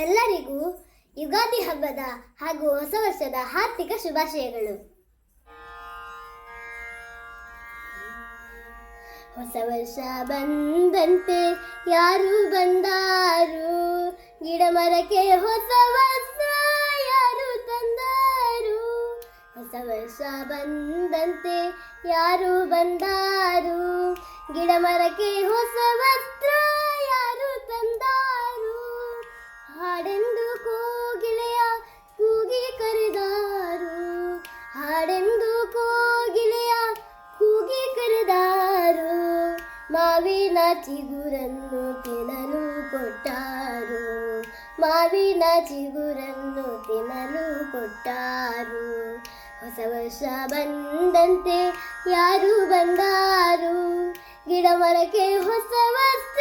ಎಲ್ಲರಿಗೂ ಯುಗಾದಿ ಹಬ್ಬದ ಹಾಗೂ ಹೊಸ ವರ್ಷದ ಹಾರ್ದಿಕ ಶುಭಾಶಯಗಳು. ಹೊಸ ವರ್ಷ ಬಂದಂತೆ ಯಾರು ಬಂದಾರು, ಗಿಡ ಮರಕ್ಕೆ ಹೊಸ ವಸ್ತ್ರ ಯಾರು ತಂದಾರು. ಹೊಸ ವರ್ಷ ಬಂದಂತೆ ಯಾರು ಬಂದಾರು, ಗಿಡ ಮರಕ್ಕೆ ಹೊಸ ವಸ್ತ್ರ ಯಾರು ತಂದಾರು. ಹಾಡೆಂದು ಕೋಗಿಲೆಯ ಕೂಗಿ ಕರೆದಾರು, ಹಾಡೆಂದು ಕೋಗಿಲೆಯ ಕೂಗಿ ಕರೆದಾರು. ಮಾವಿನ ಚಿಗುರನ್ನು ತಿನ್ನಲು ಕೊಟ್ಟಾರು, ಮಾವಿನ ಚಿಗುರನ್ನು ತಿನ್ನಲು ಕೊಟ್ಟಾರು. ಹೊಸ ವರ್ಷ ಬಂದಂತೆ ಯಾರು ಬಂದಾರು, ಗಿಡ ಮರಕ್ಕೆ ಹೊಸ ವಸ್ತ್ರ